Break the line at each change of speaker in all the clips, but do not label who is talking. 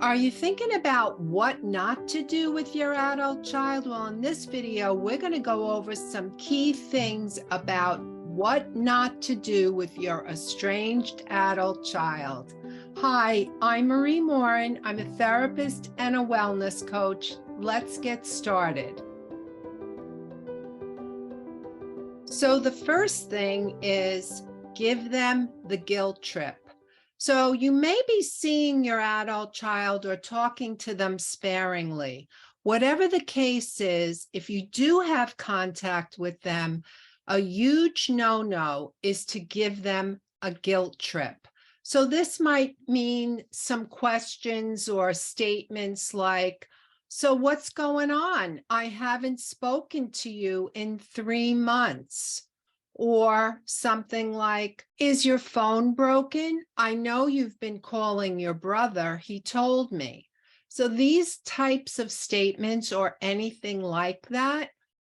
Are you thinking about what not to do with your adult child? Well, in this video, we're going to go over some key things about what not to do with your estranged adult child. Hi, I'm Marie Morin. I'm a therapist and a wellness coach. Let's get started. So the first thing is give them the guilt trip. So you may be seeing your adult child or talking to them sparingly. Whatever the case is, if you do have contact with them, a huge no-no is to give them a guilt trip. So this might mean some questions or statements like, so what's going on? I haven't spoken to you in 3 months. Or something like, is your phone broken? I know you've been calling your brother. He told me. So these types of statements or anything like that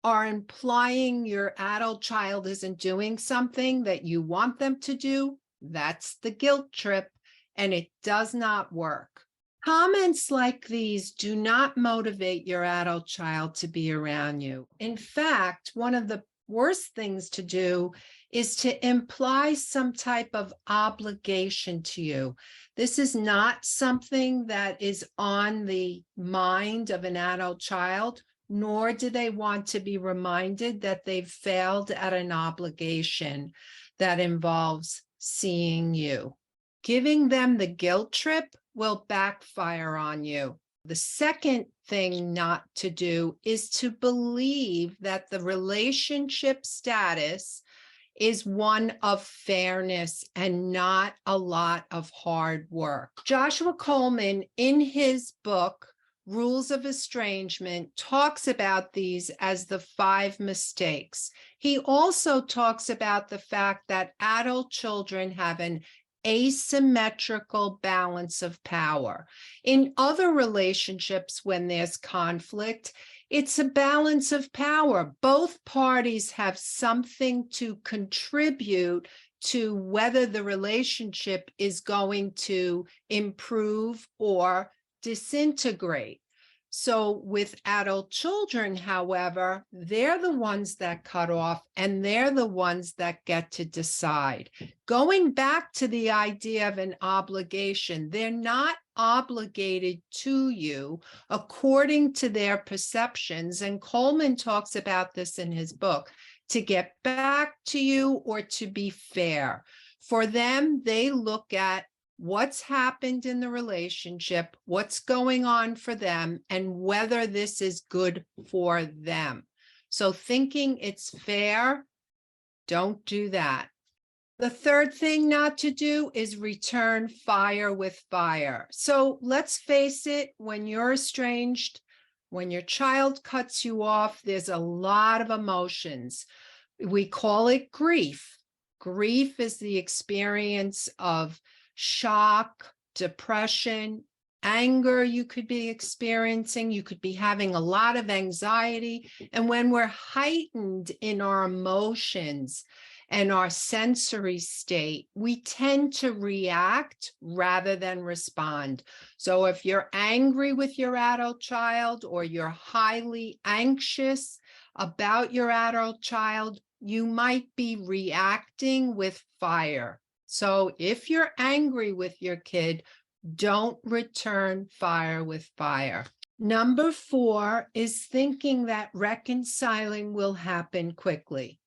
are implying your adult child isn't doing something that you want them to do. That's the guilt trip, and it does not work. Comments like these do not motivate your adult child to be around you. In fact, one of the worst things to do is to imply some type of obligation to you. This is not something that is on the mind of an adult child, nor do they want to be reminded that they've failed at an obligation that involves seeing you. Giving them the guilt trip will backfire on you. The second thing not to do is to believe that the relationship status is one of fairness and not a lot of hard work. Joshua Coleman, in his book, Rules of Estrangement, talks about these as the 5 mistakes. He also talks about the fact that adult children have an asymmetrical balance of power. In other relationships, when there's conflict, it's a balance of power. Both parties have something to contribute to whether the relationship is going to improve or disintegrate. So with adult children, however, they're the ones that cut off and they're the ones that get to decide. Going back to the idea of an obligation, they're not obligated to you according to their perceptions. And Coleman talks about this in his book, to get back to you or to be fair. For them, they look at what's happened in the relationship, what's going on for them, and whether this is good for them. So thinking it's fair, don't do that. The third thing not to do is return fire with fire. So let's face it, when you're estranged, when your child cuts you off, there's a lot of emotions. We call it grief. Grief is the experience of shock, depression, anger you could be experiencing. You could be having a lot of anxiety. And when we're heightened in our emotions and our sensory state, we tend to react rather than respond. So if you're angry with your adult child or you're highly anxious about your adult child, you might be reacting with fire. So if you're angry with your kid, don't return fire with fire. Number 4 is thinking that reconciling will happen quickly.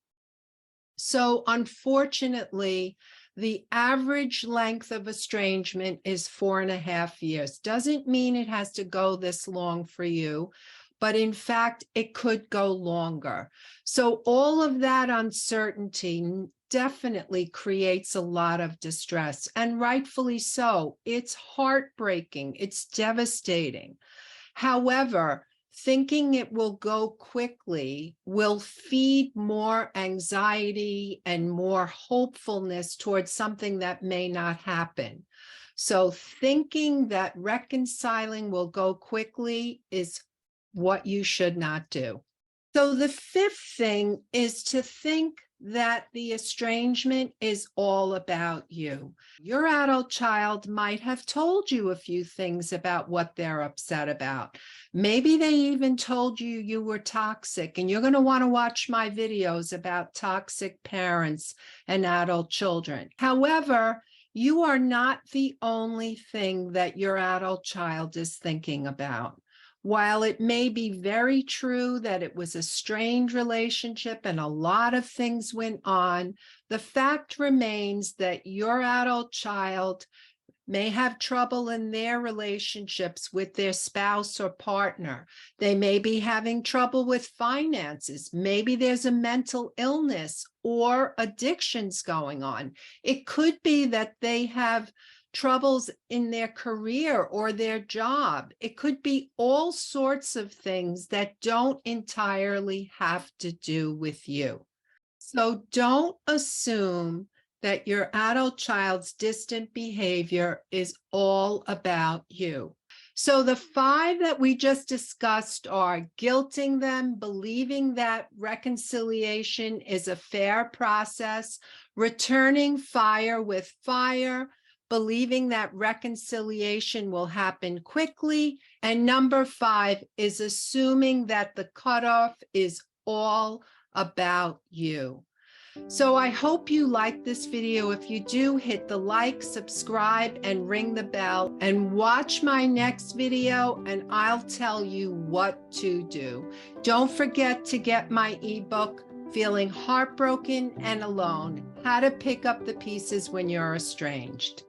So unfortunately, the average length of estrangement is 4.5 years. Doesn't mean it has to go this long for you, but in fact, it could go longer. So all of that uncertainty definitely creates a lot of distress, and rightfully so. It's heartbreaking. It's devastating. However, thinking it will go quickly will feed more anxiety and more hopefulness towards something that may not happen. So thinking that reconciling will go quickly is what you should not do. So the fifth thing is to think that the estrangement is all about you. Your adult child might have told you a few things about what they're upset about. Maybe they even told you you were toxic, and you're going to want to watch my videos about toxic parents and adult children. However, you are not the only thing that your adult child is thinking about. While it may be very true that it was a strained relationship and a lot of things went on, the fact remains that your adult child may have trouble in their relationships with their spouse or partner. They may be having trouble with finances. Maybe there's a mental illness or addictions going on. It could be that they have troubles in their career or their job. It could be all sorts of things that don't entirely have to do with you. So don't assume that your adult child's distant behavior is all about you. So the 5 that we just discussed are guilting them, believing that reconciliation is a fair process, returning fire with fire, believing that reconciliation will happen quickly, and number 5 is assuming that the cutoff is all about you. So I hope you like this video. If you do, hit the like, subscribe, and ring the bell, and watch my next video, and I'll tell you what to do. Don't forget to get my ebook, Feeling Heartbroken and Alone: How to Pick Up the Pieces When You're Estranged.